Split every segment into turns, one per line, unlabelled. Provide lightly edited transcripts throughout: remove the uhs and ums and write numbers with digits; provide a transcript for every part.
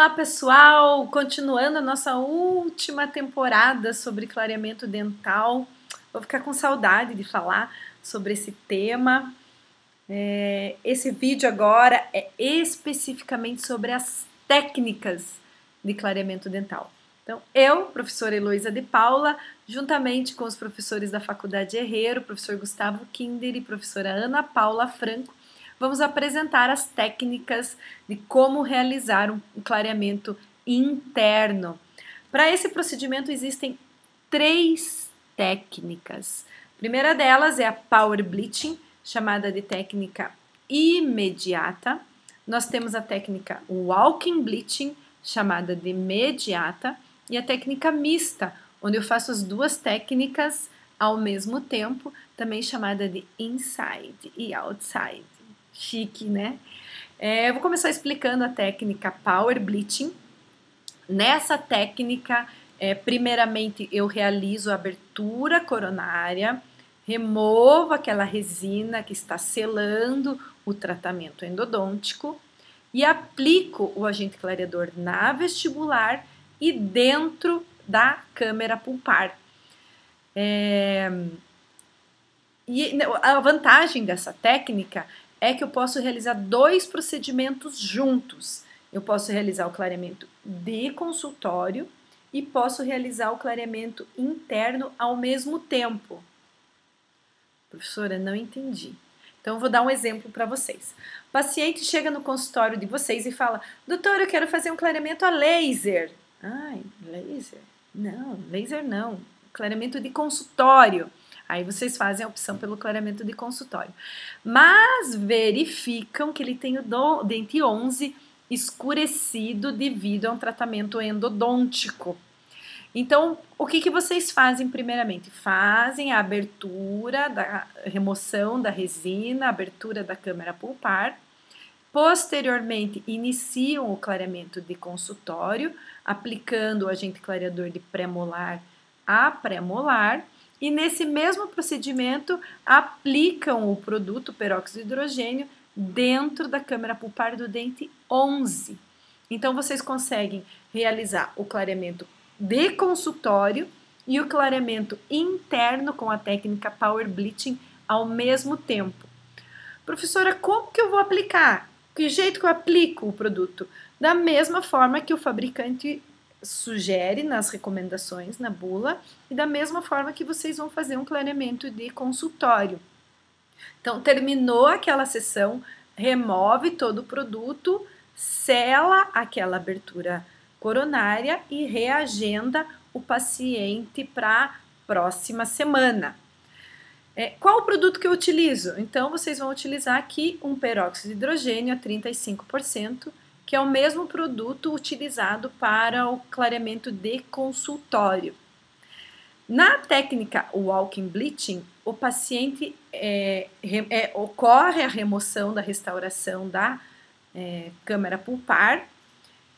Olá pessoal, continuando a nossa última temporada sobre clareamento dental. Vou ficar com saudade de falar sobre esse tema. Esse vídeo agora é especificamente sobre as técnicas de clareamento dental. Então, eu, professora Heloísa de Paula, juntamente com os professores da Faculdade Herrero, professor Gustavo Kinder e professora Ana Paula Franco, vamos apresentar as técnicas de como realizar um clareamento interno. Para esse procedimento existem 3 técnicas. A primeira delas é a Power Bleaching, chamada de técnica imediata. Nós temos a técnica Walking Bleaching, chamada de imediata, e a técnica mista, onde eu faço as duas técnicas ao mesmo tempo, também chamada de inside e outside. Chique, né? Eu vou começar explicando a técnica Power Bleaching. Nessa técnica, primeiramente eu realizo a abertura coronária, removo aquela resina que está selando o tratamento endodôntico e aplico o agente clareador na vestibular e dentro da câmara pulpar. E a vantagem dessa técnica é que eu posso realizar 2 procedimentos juntos. Eu posso realizar o clareamento de consultório e posso realizar o clareamento interno ao mesmo tempo. Professora, não entendi. Então, eu vou dar um exemplo para vocês. O paciente chega no consultório de vocês e fala: doutor, eu quero fazer um clareamento a laser. Ai, laser? Não, laser não. Clareamento de consultório. Aí vocês fazem a opção pelo clareamento de consultório. Mas verificam que ele tem o dente 11 escurecido devido a um tratamento endodôntico. Então, o que vocês fazem primeiramente? Fazem a abertura da remoção da resina, abertura da câmara pulpar. Posteriormente, iniciam o clareamento de consultório, aplicando o agente clareador de pré-molar a pré-molar. E nesse mesmo procedimento, aplicam o produto peróxido de hidrogênio dentro da câmara pulpar do dente 11. Então, vocês conseguem realizar o clareamento de consultório e o clareamento interno com a técnica Power Bleaching ao mesmo tempo. Professora, como que eu vou aplicar? Que jeito que eu aplico o produto? Da mesma forma que o fabricante sugere nas recomendações, na bula, e da mesma forma que vocês vão fazer um clareamento de consultório. Então, terminou aquela sessão, remove todo o produto, sela aquela abertura coronária e reagenda o paciente para a próxima semana. Qual o produto que eu utilizo? Então, vocês vão utilizar aqui um peróxido de hidrogênio a 35%, que é o mesmo produto utilizado para o clareamento de consultório. Na técnica Walking Bleaching, o paciente ocorre a remoção da restauração da câmara pulpar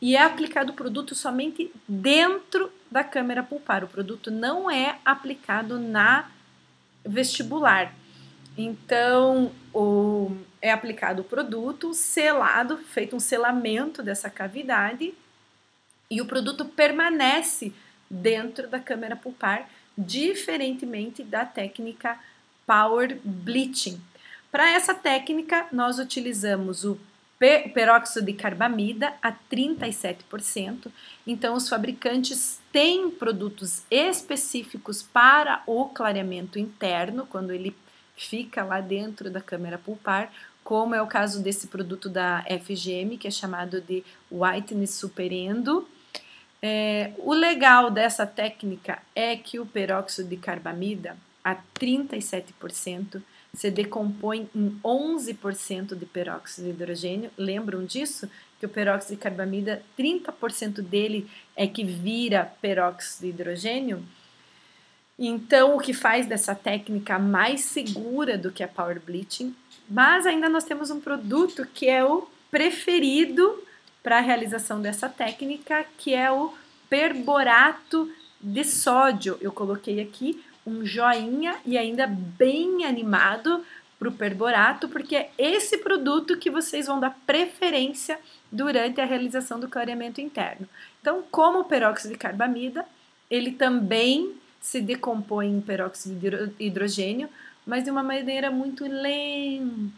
e é aplicado o produto somente dentro da câmara pulpar. O produto não é aplicado na vestibular. Então, é aplicado o produto selado, feito um selamento dessa cavidade e o produto permanece dentro da câmara pulpar, diferentemente da técnica Power Bleaching. Para essa técnica, nós utilizamos o peróxido de carbamida a 37%. Então, os fabricantes têm produtos específicos para o clareamento interno, quando ele fica lá dentro da câmara pulpar, como é o caso desse produto da FGM, que é chamado de Whitening Superendo. O legal dessa técnica é que o peróxido de carbamida, a 37%, se decompõe em 11% de peróxido de hidrogênio. Lembram disso? Que o peróxido de carbamida, 30% dele é que vira peróxido de hidrogênio. Então, o que faz dessa técnica mais segura do que a Power Bleaching. Mas ainda nós temos um produto que é o preferido para a realização dessa técnica, que é o perborato de sódio. Eu coloquei aqui um joinha e ainda bem animado para o perborato, porque é esse produto que vocês vão dar preferência durante a realização do clareamento interno. Então, como o peróxido de carbamida, ele também se decompõe em peróxido de hidrogênio, mas de uma maneira muito lenta.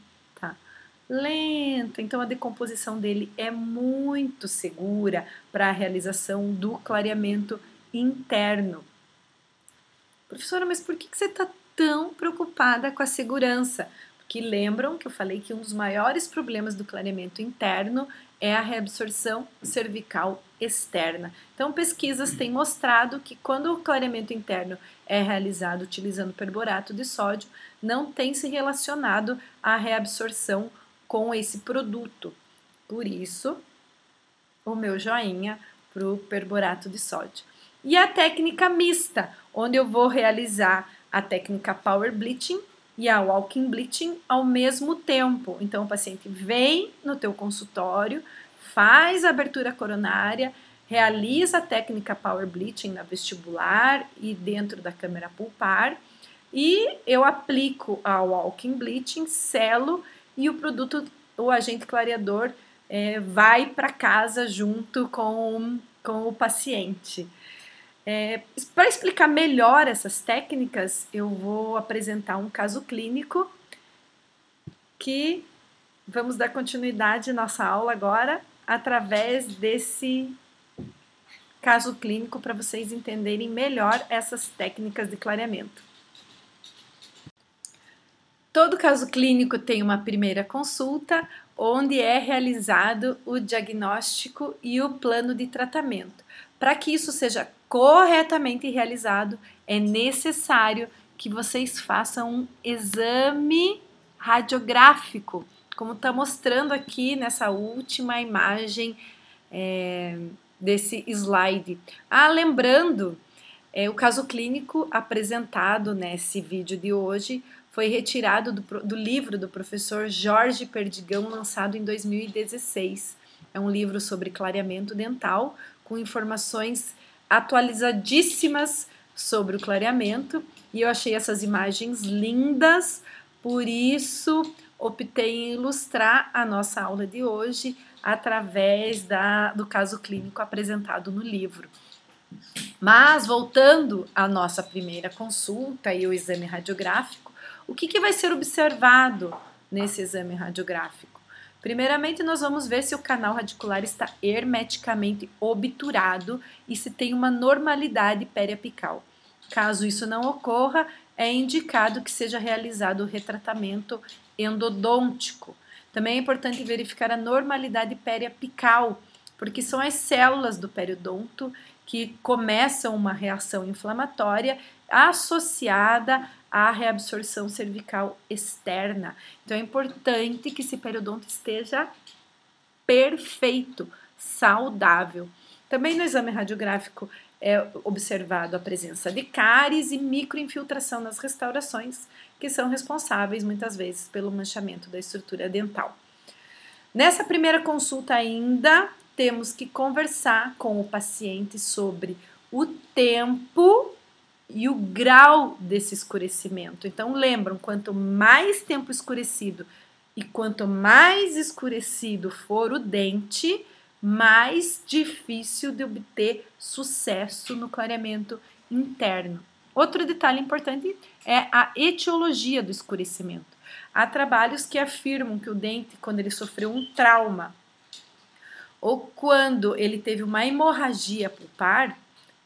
Então a decomposição dele é muito segura para a realização do clareamento interno. Professora, mas por que você está tão preocupada com a segurança? Porque lembram que eu falei que um dos maiores problemas do clareamento interno é a reabsorção cervical externa. Então, pesquisas têm mostrado que quando o clareamento interno é realizado utilizando perborato de sódio, não tem se relacionado à reabsorção com esse produto. Por isso, o meu joinha para o perborato de sódio. E a técnica mista, onde eu vou realizar a técnica Power Bleaching e a Walking Bleaching ao mesmo tempo. Então, o paciente vem no teu consultório, faz a abertura coronária, realiza a técnica Power Bleaching na vestibular e dentro da câmara pulpar, e eu aplico a Walking Bleaching, selo, e o produto, o agente clareador, vai para casa junto com o paciente. Para explicar melhor essas técnicas, eu vou apresentar um caso clínico que vamos dar continuidade à nossa aula agora através desse caso clínico para vocês entenderem melhor essas técnicas de clareamento. Todo caso clínico tem uma primeira consulta, onde é realizado o diagnóstico e o plano de tratamento. Para que isso seja corretamente realizado, é necessário que vocês façam um exame radiográfico, como está mostrando aqui nessa última imagem desse slide. Lembrando, o caso clínico apresentado nesse vídeo de hoje foi retirado do livro do professor Jorge Perdigão, lançado em 2016. É um livro sobre clareamento dental, com informações atualizadíssimas sobre o clareamento, e eu achei essas imagens lindas, por isso optei em ilustrar a nossa aula de hoje através do caso clínico apresentado no livro. Mas, voltando à nossa primeira consulta e o exame radiográfico, o que vai ser observado nesse exame radiográfico? Primeiramente, nós vamos ver se o canal radicular está hermeticamente obturado e se tem uma normalidade periapical. Caso isso não ocorra, é indicado que seja realizado o retratamento endodôntico. Também é importante verificar a normalidade periapical, porque são as células do periodonto que começam uma reação inflamatória associada à reabsorção cervical externa. Então é importante que esse periodonto esteja perfeito, saudável. Também no exame radiográfico é observado a presença de cáries e microinfiltração nas restaurações, que são responsáveis muitas vezes pelo manchamento da estrutura dental. Nessa primeira consulta ainda, temos que conversar com o paciente sobre o tempo e o grau desse escurecimento. Então, lembram, quanto mais tempo escurecido e quanto mais escurecido for o dente, mais difícil de obter sucesso no clareamento interno. Outro detalhe importante é a etiologia do escurecimento. Há trabalhos que afirmam que o dente, quando ele sofreu um trauma ou quando ele teve uma hemorragia pulpar,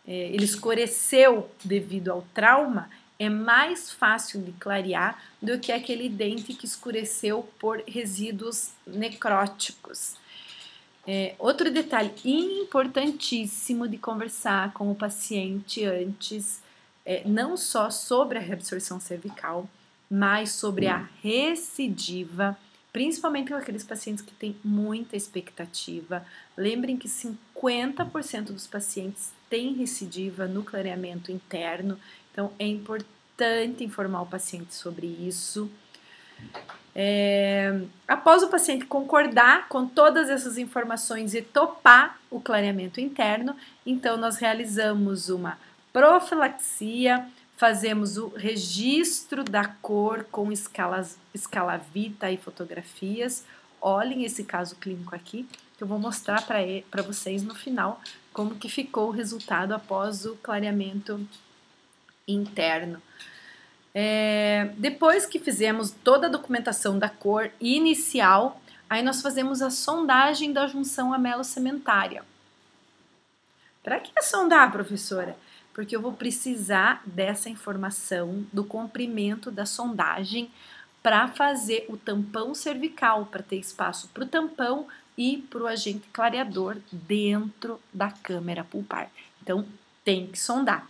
ele escureceu devido ao trauma, é mais fácil de clarear do que aquele dente que escureceu por resíduos necróticos. Outro detalhe importantíssimo de conversar com o paciente antes, não só sobre a reabsorção cervical, mas sobre a recidiva, principalmente com aqueles pacientes que têm muita expectativa. Lembrem que 50% dos pacientes têm recidiva no clareamento interno, então é importante informar o paciente sobre isso. Após o paciente concordar com todas essas informações e topar o clareamento interno, então nós realizamos uma profilaxia, fazemos o registro da cor com escala Vita e fotografias. Olhem esse caso clínico aqui, que eu vou mostrar para vocês no final como que ficou o resultado após o clareamento interno. Depois que fizemos toda a documentação da cor inicial, aí nós fazemos a sondagem da junção amelo-sementária. Para que sondar, professora? Porque eu vou precisar dessa informação do comprimento da sondagem para fazer o tampão cervical, para ter espaço para o tampão e para o agente clareador dentro da câmera pulpar. Então, tem que sondar.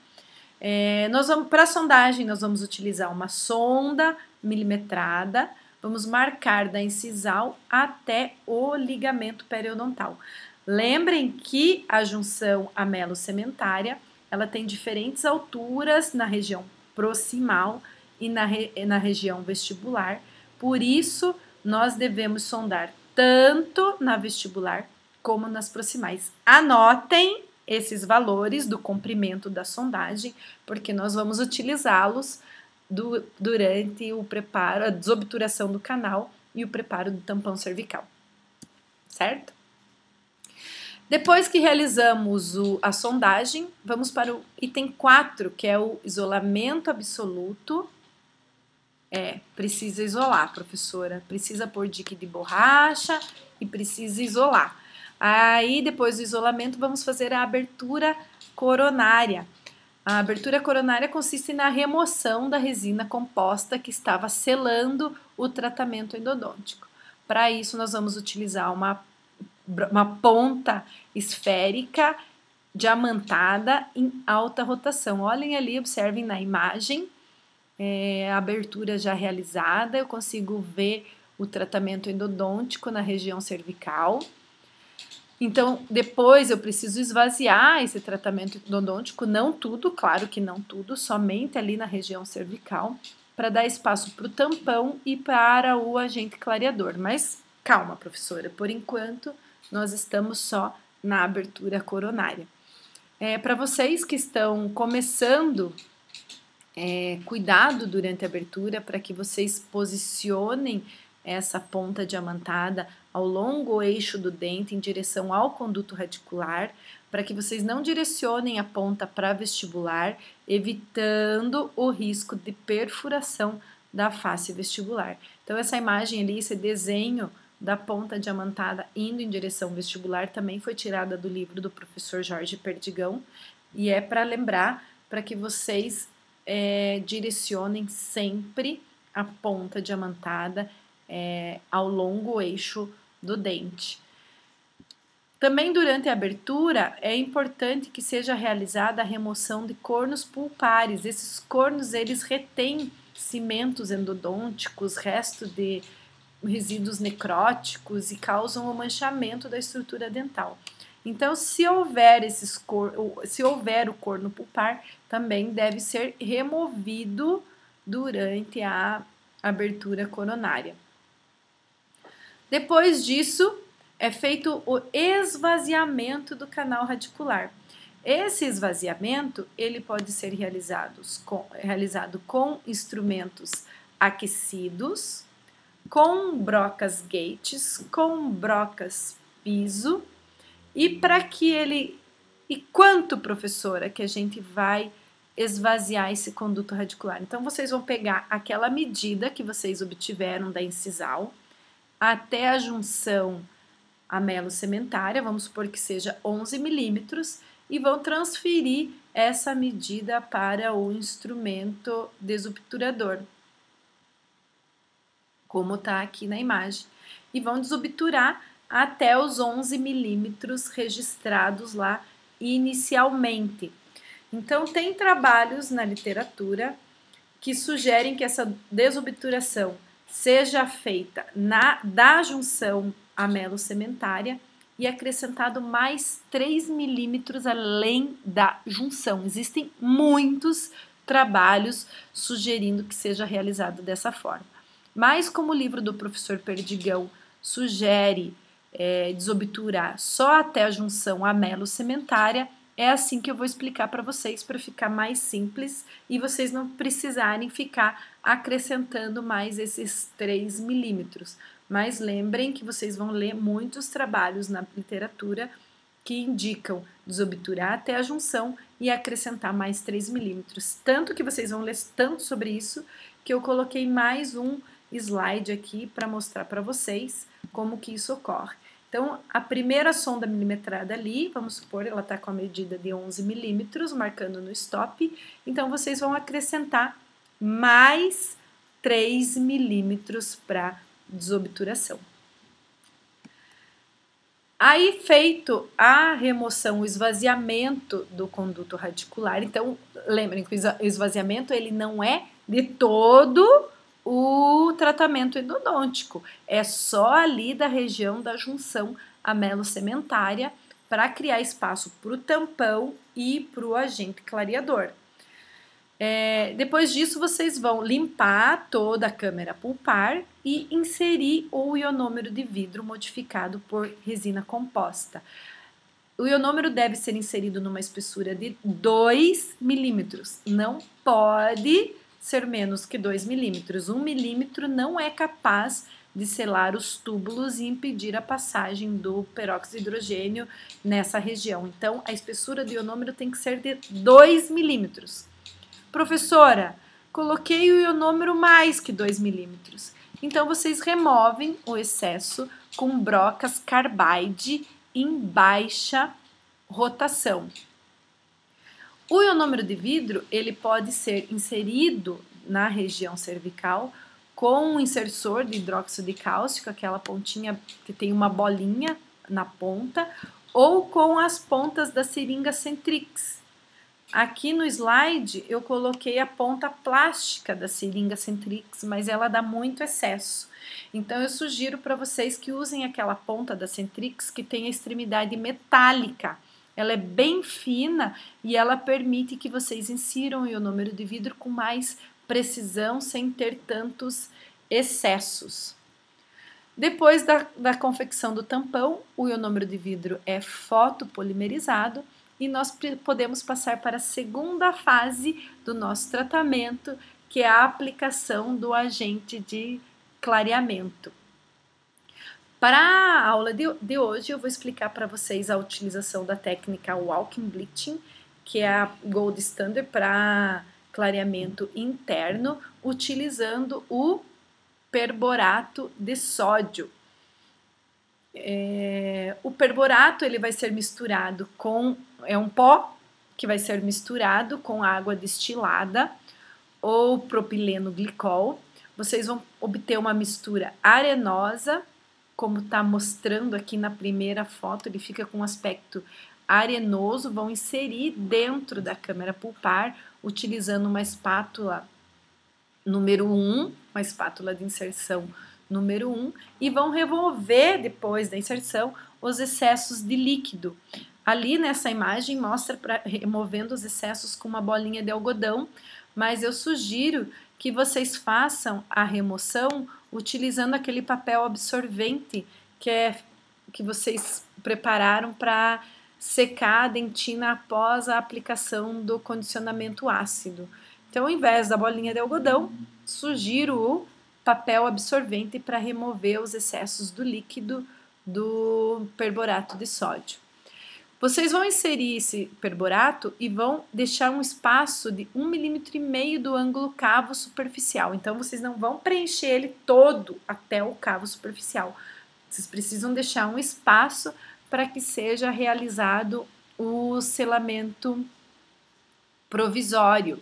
Para a sondagem, nós vamos utilizar uma sonda milimetrada, vamos marcar da incisal até o ligamento periodontal. Lembrem que a junção amelo-sementária, ela tem diferentes alturas na região proximal e na região vestibular, por isso nós devemos sondar tanto na vestibular como nas proximais. Anotem esses valores do comprimento da sondagem, porque nós vamos utilizá-los durante o preparo, a desobturação do canal e o preparo do tampão cervical, certo? Depois que realizamos a sondagem, vamos para o item 4, que é o isolamento absoluto. Precisa isolar, professora, precisa pôr dique de borracha e precisa isolar. Aí, depois do isolamento, vamos fazer a abertura coronária. A abertura coronária consiste na remoção da resina composta que estava selando o tratamento endodôntico. Para isso, nós vamos utilizar uma ponta esférica diamantada em alta rotação. Olhem ali, observem na imagem, a abertura já realizada, eu consigo ver o tratamento endodôntico na região cervical. Então, depois eu preciso esvaziar esse tratamento endodôntico, não tudo, claro que não tudo, somente ali na região cervical, para dar espaço para o tampão e para o agente clareador. Mas calma, professora, por enquanto nós estamos só na abertura coronária. Para vocês que estão começando, cuidado durante a abertura para que vocês posicionem essa ponta diamantada ao longo eixo do dente em direção ao conduto radicular, para que vocês não direcionem a ponta para vestibular, evitando o risco de perfuração da face vestibular. Então, essa imagem ali, esse desenho da ponta diamantada indo em direção vestibular também foi tirada do livro do professor Jorge Perdigão e é para lembrar, para que vocês direcionem sempre a ponta diamantada ao longo eixo do dente. Também durante a abertura é importante que seja realizada a remoção de cornos pulpares. Esses cornos, eles retêm cimentos endodônticos, resto de resíduos necróticos e causam o manchamento da estrutura dental. Então, se houver o corno pulpar, também deve ser removido durante a abertura coronária. Depois disso, é feito o esvaziamento do canal radicular. Esse esvaziamento, ele pode ser realizado com instrumentos aquecidos, com brocas gates, com brocas piso, e quanto, professora, que a gente vai esvaziar esse conduto radicular? Então, vocês vão pegar aquela medida que vocês obtiveram da incisal até a junção amelo-sementária, vamos supor que seja 11 milímetros, e vão transferir essa medida para o instrumento desobturador, como está aqui na imagem, e vão desobturar até os 11 milímetros registrados lá inicialmente. Então, tem trabalhos na literatura que sugerem que essa desobturação seja feita da junção amelo-sementária e acrescentado mais 3 milímetros além da junção. Existem muitos trabalhos sugerindo que seja realizado dessa forma. Mas como o livro do professor Perdigão sugere desobturar só até a junção amelo-sementária, é assim que eu vou explicar para vocês, para ficar mais simples e vocês não precisarem ficar acrescentando mais esses 3 milímetros. Mas lembrem que vocês vão ler muitos trabalhos na literatura que indicam desobturar até a junção e acrescentar mais 3 milímetros. Tanto que vocês vão ler tanto sobre isso que eu coloquei mais um slide aqui para mostrar para vocês como que isso ocorre. Então, a primeira sonda milimetrada ali, vamos supor, ela está com a medida de 11 milímetros, marcando no stop. Então, vocês vão acrescentar mais 3 milímetros para desobturação. Aí, feito a remoção, o esvaziamento do conduto radicular, então, lembrem que o esvaziamento ele não é de todo o tratamento endodôntico, é só ali da região da junção amelo-sementária para criar espaço para o tampão e para o agente clareador. Depois disso, vocês vão limpar toda a câmara pulpar e inserir o ionômero de vidro modificado por resina composta. O ionômero deve ser inserido numa espessura de 2 milímetros, não pode ser menos que 2 milímetros. 1 milímetro não é capaz de selar os túbulos e impedir a passagem do peróxido de hidrogênio nessa região. Então, a espessura do ionômero tem que ser de 2 milímetros. Professora, coloquei o ionômero mais que 2 milímetros. Então, vocês removem o excesso com brocas carbide em baixa rotação. O ionômero de vidro, ele pode ser inserido na região cervical com um insersor de hidróxido de cálcio, aquela pontinha que tem uma bolinha na ponta, ou com as pontas da seringa Centrix. Aqui no slide eu coloquei a ponta plástica da seringa Centrix, mas ela dá muito excesso. Então eu sugiro para vocês que usem aquela ponta da Centrix que tem a extremidade metálica. Ela é bem fina e ela permite que vocês insiram o ionômero de vidro com mais precisão, sem ter tantos excessos. Depois da confecção do tampão, o ionômero de vidro é fotopolimerizado e nós podemos passar para a segunda fase do nosso tratamento, que é a aplicação do agente de clareamento. Para a aula de hoje, eu vou explicar para vocês a utilização da técnica Walking Bleaching, que é a gold standard para clareamento interno, utilizando o perborato de sódio. O perborato ele vai ser misturado com um pó que vai ser misturado com água destilada ou propileno glicol. Vocês vão obter uma mistura arenosa, como está mostrando aqui na primeira foto, ele fica com um aspecto arenoso. Vão inserir dentro da câmara pulpar, utilizando uma espátula número 1, uma espátula de inserção número 1, e vão remover depois da inserção os excessos de líquido. Ali nessa imagem mostra removendo os excessos com uma bolinha de algodão, mas eu sugiro que vocês façam a remoção utilizando aquele papel absorvente que vocês prepararam para secar a dentina após a aplicação do condicionamento ácido. Então, ao invés da bolinha de algodão, sugiro o papel absorvente para remover os excessos do líquido do perborato de sódio. Vocês vão inserir esse perborato e vão deixar um espaço de 1,5 mm do ângulo cavo superficial. Então, vocês não vão preencher ele todo até o cavo superficial. Vocês precisam deixar um espaço para que seja realizado o selamento provisório.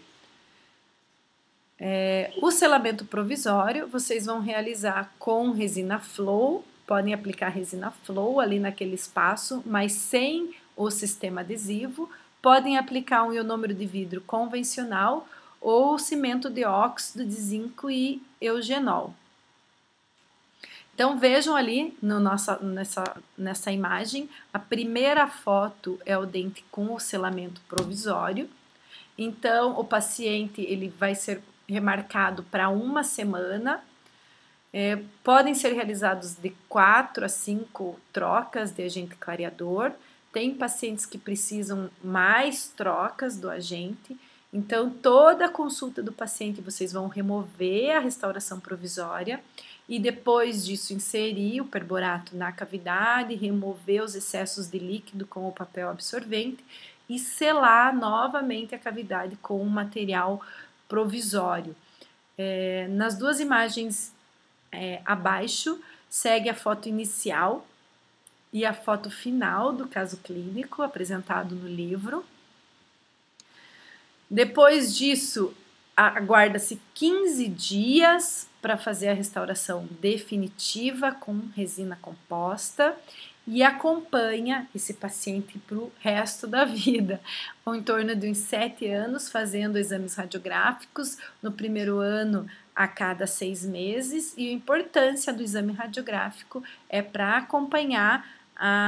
O selamento provisório vocês vão realizar com resina flow, podem aplicar resina flow ali naquele espaço, mas sem o sistema adesivo. Podem aplicar um ionômero de vidro convencional ou cimento de óxido de zinco e eugenol. Então vejam ali nessa imagem, a primeira foto é o dente com o selamento provisório. Então o paciente ele vai ser remarcado para 1 semana. Podem ser realizados de 4 a 5 trocas de agente clareador. Tem pacientes que precisam mais trocas do agente. Então, toda a consulta do paciente vocês vão remover a restauração provisória e depois disso inserir o perborato na cavidade, remover os excessos de líquido com o papel absorvente e selar novamente a cavidade com um material provisório. Nas duas imagens abaixo, segue a foto inicial e a foto final do caso clínico apresentado no livro. Depois disso, aguarda-se 15 dias para fazer a restauração definitiva com resina composta e acompanha esse paciente para o resto da vida, ou em torno de uns 7 anos, fazendo exames radiográficos, no primeiro ano a cada 6 meses, e a importância do exame radiográfico é para acompanhar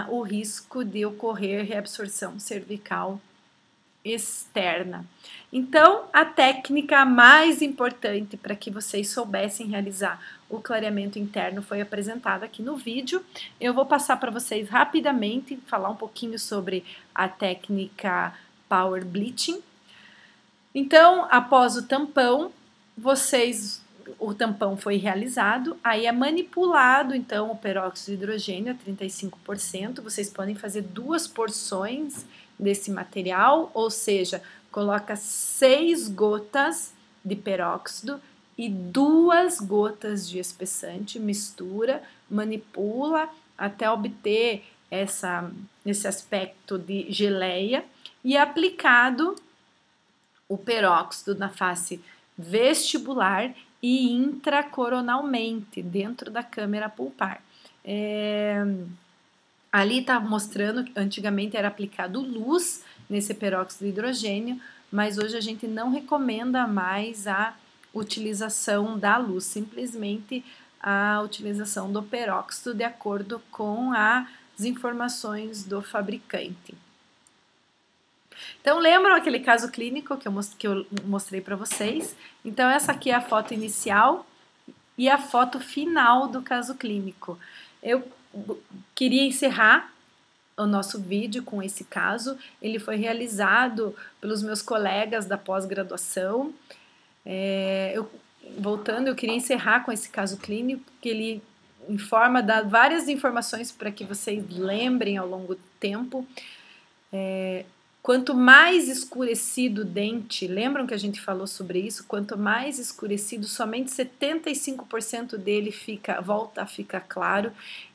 o risco de ocorrer reabsorção cervical externa. Então, a técnica mais importante para que vocês soubessem realizar o clareamento interno foi apresentada aqui no vídeo. Eu vou passar para vocês rapidamente, falar um pouquinho sobre a técnica Power Bleaching. Então, após o tampão, o tampão foi realizado, aí é manipulado então o peróxido de hidrogênio a 35%. Vocês podem fazer 2 porções desse material, ou seja, coloca 6 gotas de peróxido e 2 gotas de espessante, mistura, manipula até obter esse aspecto de geleia e é aplicado o peróxido na face vestibular e intracoronalmente dentro da câmara pulpar. Ali está mostrando que antigamente era aplicado luz nesse peróxido de hidrogênio, mas hoje a gente não recomenda mais a utilização da luz, simplesmente a utilização do peróxido de acordo com as informações do fabricante. Então, lembram aquele caso clínico que eu mostrei para vocês? Então, essa aqui é a foto inicial e a foto final do caso clínico. Eu queria encerrar o nosso vídeo com esse caso. Ele foi realizado pelos meus colegas da pós-graduação. Eu queria encerrar com esse caso clínico, que ele dá várias informações para que vocês lembrem ao longo do tempo. Quanto mais escurecido o dente, lembram que a gente falou sobre isso? Quanto mais escurecido, somente 75% dele volta a ficar claro.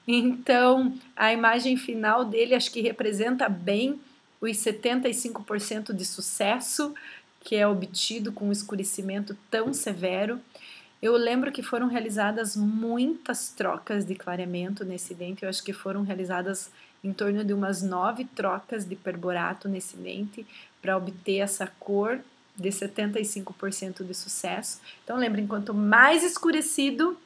Então, a imagem final dele acho que representa bem os 75% de sucesso que é obtido com um escurecimento tão severo. Eu lembro que foram realizadas muitas trocas de clareamento nesse dente, eu acho que foram realizadas em torno de umas 9 trocas de perborato nesse dente para obter essa cor de 75% de sucesso. Então lembrem, quanto mais escurecido,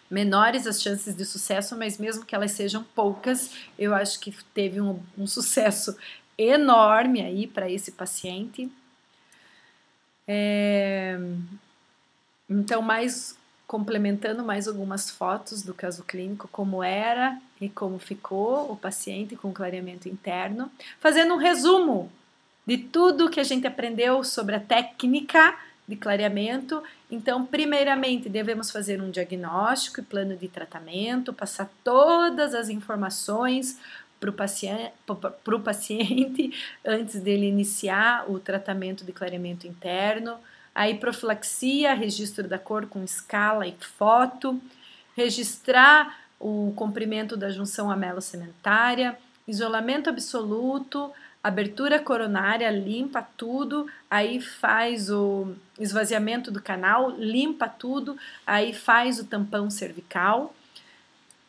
menores as chances de sucesso, mas mesmo que elas sejam poucas, eu acho que teve um sucesso enorme aí para esse paciente. Então, complementando mais algumas fotos do caso clínico, como era e como ficou o paciente com clareamento interno, fazendo um resumo de tudo que a gente aprendeu sobre a técnica de clareamento. Então, primeiramente, devemos fazer um diagnóstico e plano de tratamento, passar todas as informações para o paciente antes dele iniciar o tratamento de clareamento interno. Aí, profilaxia, registro da cor com escala e foto, registrar o comprimento da junção amelo-cementária, isolamento absoluto, abertura coronária, limpa tudo, aí faz o esvaziamento do canal, limpa tudo, aí faz o tampão cervical.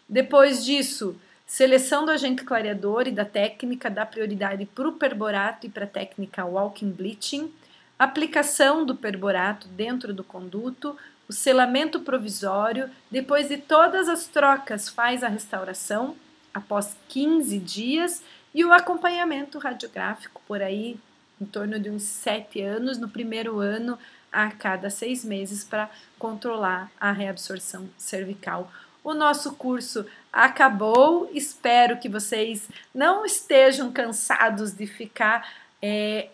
Depois disso, seleção do agente clareador e da técnica, dá prioridade para o perborato e para a técnica walking bleaching, aplicação do perborato dentro do conduto, o selamento provisório, depois de todas as trocas faz a restauração após 15 dias e o acompanhamento radiográfico por aí em torno de uns 7 anos, no primeiro ano a cada 6 meses para controlar a reabsorção cervical O nosso curso acabou. Espero que vocês não estejam cansados de ficar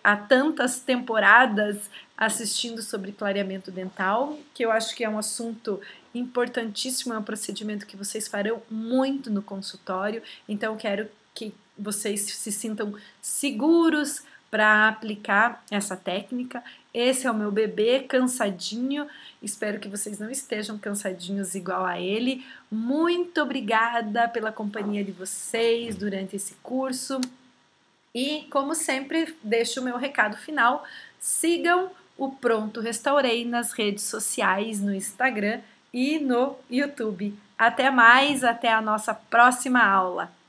há tantas temporadas assistindo sobre clareamento dental, que eu acho que é um assunto importantíssimo, é um procedimento que vocês farão muito no consultório, então quero que vocês se sintam seguros para aplicar essa técnica. Esse é o meu bebê cansadinho, espero que vocês não estejam cansadinhos igual a ele. Muito obrigada pela companhia de vocês durante esse curso. E, como sempre, deixo o meu recado final. Sigam o Pronto Restaurei nas redes sociais, no Instagram e no YouTube. Até mais, até a nossa próxima aula.